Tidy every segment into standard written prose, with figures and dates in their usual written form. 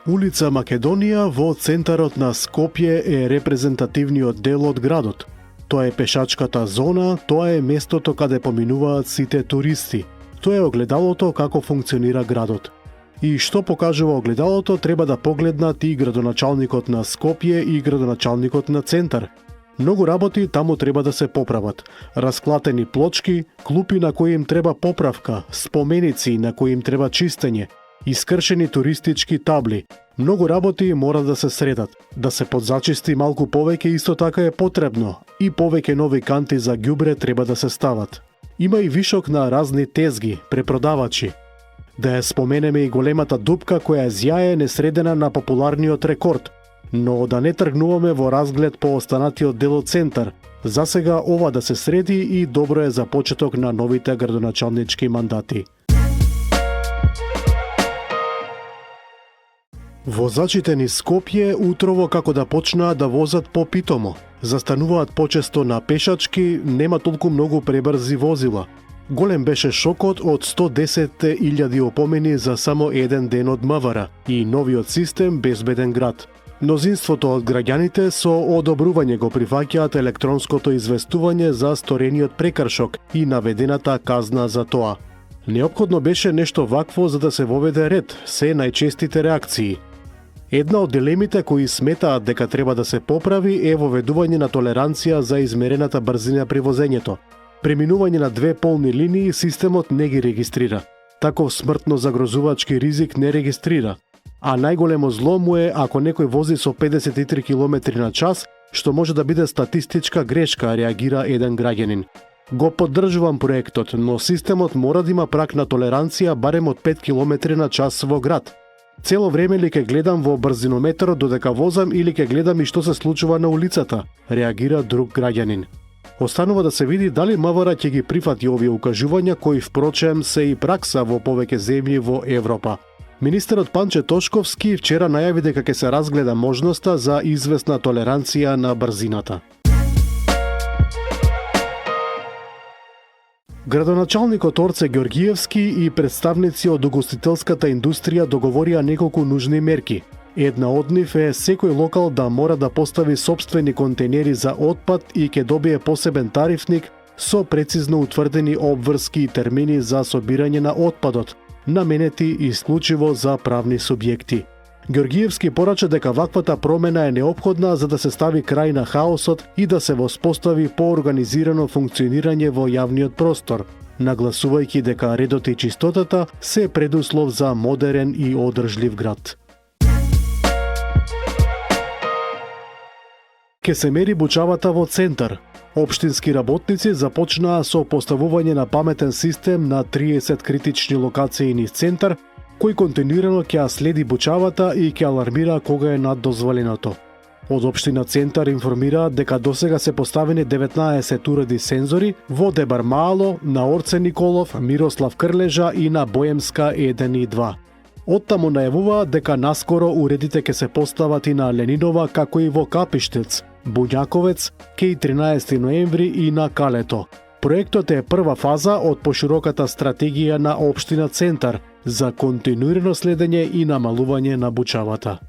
Улица Македонија во центарот на Скопје е репрезентативниот дел од градот. Тоа е пешачката зона, тоа е местото каде поминуваат сите туристи. Тоа е огледалото како функционира градот. И што покажува огледалото треба да погледнат и градоначалникот на Скопје и градоначалникот на Центар. Многу работи таму треба да се поправат. Расклатени плочки, клупи на кои им треба поправка, споменици на кои им треба чистење, искршени туристички табли. Многу работи мора да се средат. Да се подзачисти малку повеќе исто така е потребно и повеќе нови канти за ѓубре треба да се стават. Има и вишок на разни тезги, препродавачи. Да ја споменеме и големата дупка која зјае несредена на популарниот рекорд. Но да не тргнуваме во разглед по останатиот дел од Центар. Засега ова да се среди и добро е за почеток на новите градоначалнички мандати. Возачите низ Скопје утрово како да почнаа да возат попитомо. Застануваат почесто на пешачки, нема толку многу пребрзи возила. Голем беше шокот од 110.000 опомени за само еден ден од МВР и новиот систем Безбеден град. Мнозинството од граѓаните со одобрување го прифаќаат електронското известување за сторениот прекршок и наведената казна за тоа. Неопходно беше нешто вакво за да се воведе ред, се најчестите реакции. Една од дилемите кои сметаат дека треба да се поправи е воведување на толеранција за измерената брзина при возењето. Преминување на две полни линии системот не ги регистрира. Таков смртно загрозувачки ризик не регистрира. А најголемо зло му е ако некој вози со 53 км на час, што може да биде статистичка грешка, реагира еден граѓанин. Го поддржувам проектот, но системот мора да има праг на толеранција барем од 5 км на час во град. Цело време ли ке гледам во брзинометрот додека возам или ке гледам и што се случува на улицата, реагира друг граѓанин. Останува да се види дали МВР ќе ги прифати овие укажувања кои впрочем се и пракса во повеќе земји во Европа. Министерот Панче Тошковски вчера најави дека ќе се разгледа можноста за известна толеранција на брзината. Градоначалникот Орце Ѓоргиевски и представници од угостителската индустрија договорија неколку нужни мерки. Една од нив е секој локал да мора да постави сопствени контейнери за отпад и ќе добие посебен тарифник со прецизно утврдени обврски и термини за собирање на отпадот, наменети исклучиво за правни субјекти. Ѓоргиевски порача дека ваквата промена е неопходна за да се стави крај на хаосот и да се воспостави поорганизирано функционирање во јавниот простор, нагласувајќи дека редот и чистотата се предуслов за модерен и одржлив град. Ке се мери бучавата во Центар. Општински работници започнаа со поставување на паметен систем на 30 критични локации низ Центар, кој континуирано ќе ја следи бучавата и ќе алармира кога е над дозволеното. Од Општина Центар информира дека досега се поставени 19 уреди сензори во Дебармаало, на Орце Николов, Мирослав Крлежа и на Боемска 1 и 2. Оттаму најавуваат дека наскоро уредите ќе се постават и на Ленинова, како и во Капиштец, Буњаковец, кеј 13 ноември и на Калето. Проектот е прва фаза од пошироката стратегија на Општина Центар за континуирано следење и намалување на бучавата.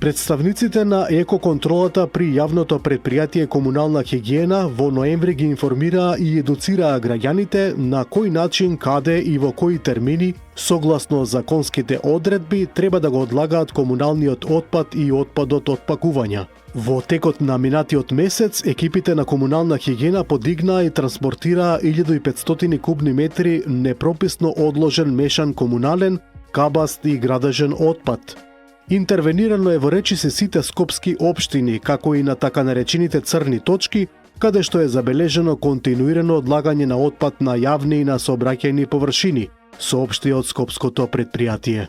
Представниците на екоконтролата при јавното предпријатие Комунална хигиена во ноември ги информираа и едуцираа граѓаните на кој начин, каде и во кои термини, согласно законските одредби, треба да го одлагаат комуналниот отпад и отпадот од пакувања. Во текот на минатиот месец, екипите на Комунална хигиена подигнаа и транспортираа 1500 кубни метри непрописно одложен мешан комунален, кабаст и градежен отпад. Интервенирано е во речиси сите скопски општини, како и на така наречените црни точки, каде што е забележено континуирано одлагање на отпад на јавни и на сообраќајни површини, соопшти од скопското предпријатие.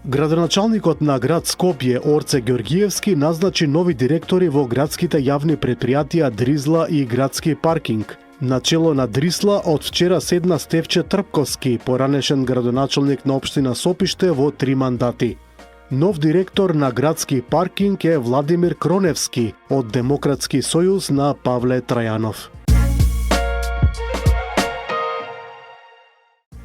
Градоначалникот на град Скопје Орце Ѓоргиевски назначи нови директори во градските јавни предпријатија Дризла и градски паркинг. Начело на Дрисла од вчера седна Стефче Трпковски, поранешен градоначалник на општина Сопиште во 3 мандати. Нов директор на градски паркинг е Владимир Кроневски од Демократски сојуз на Павле Трајанов.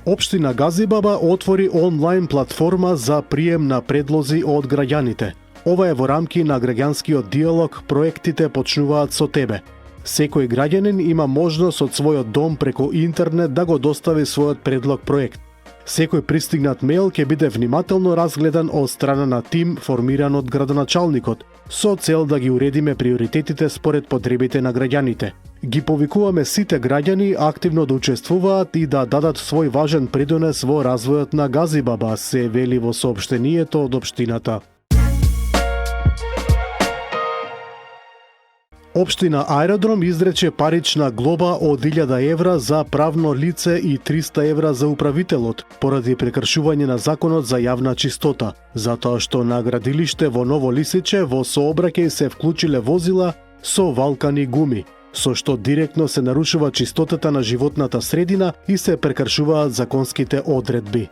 Општина Газибаба отвори онлайн платформа за прием на предлози од граѓаните. Ова е во рамки на граѓанскиот диалог "Проектите почнуваат со тебе". Секој граѓанин има можност од својот дом преку интернет да го достави својот предлог проект. Секој пристигнат мејл ќе биде внимателно разгледан од страна на тим формиран од градоначалникот, со цел да ги уредиме приоритетите според потребите на граѓаните. Ги повикуваме сите граѓани активно да учествуваат и да дадат свој важен придонес во развојот на Газибаба, се вели во соопштението од општината. Општина Аеродром изрече парична глоба од 1000 евра за правно лице и 300 евра за управителот, поради прекршување на законот за јавна чистота, затоа што на градилиште во Ново Лисиче во сообраќај се вклучиле возила со валкани гуми, со што директно се нарушува чистотата на животната средина и се прекршуваат законските одредби.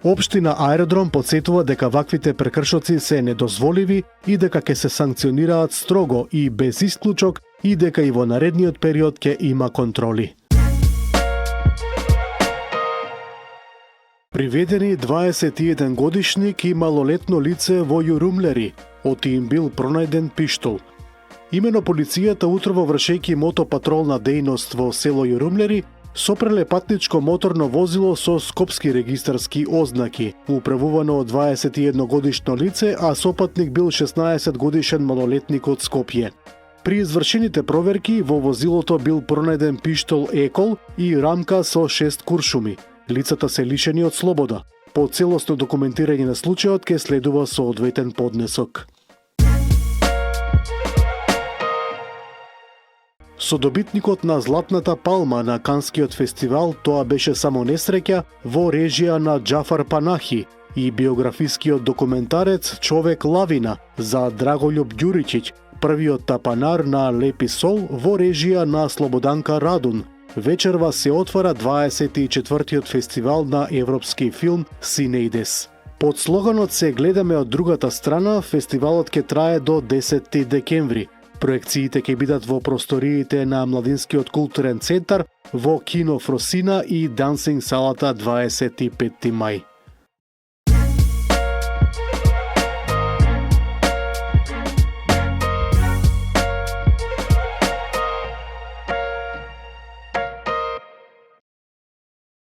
Општина Аеродром потсетува дека ваквите прекршоци се недозволиви и дека ќе се санкционираат строго и без исклучок и дека и во наредниот период ќе има контроли. Приведени 21 годишник и малолетно лице во Јурумлери, оти им бил пронајден пиштол. Имено полицијата утрово вршејќи мотопатролна дејност во село Јурумлери, сопреле патничко моторно возило со скопски регистарски ознаки, управувано од 21 годишно лице, а сопатник бил 16 годишен малолетник од Скопје. При извршените проверки во возилото бил пронајден пиштол Екол и рамка со 6 куршуми. Лицата се лишени од слобода. По целосно документирање на случајот ќе следува соодветен поднесок. Содобитникот на Златната палма на Канскиот фестивал тоа беше само несреќа во режија на Џафар Панахи и биографискиот документарец Човек лавина за Драголюб Ѓуричиќ, првиот тапанар на Лепи сол во режија на Слободанка Радун. Вечерва се отвара 24-тиот фестивал на европски филм Синејдес. Под слоганот "Се гледаме од другата страна", фестивалот ќе трае до 10 декември. Проекциите ќе бидат во просториите на Младинскиот културен центар, во Кино Фросина и Дансинг салата 25 мај.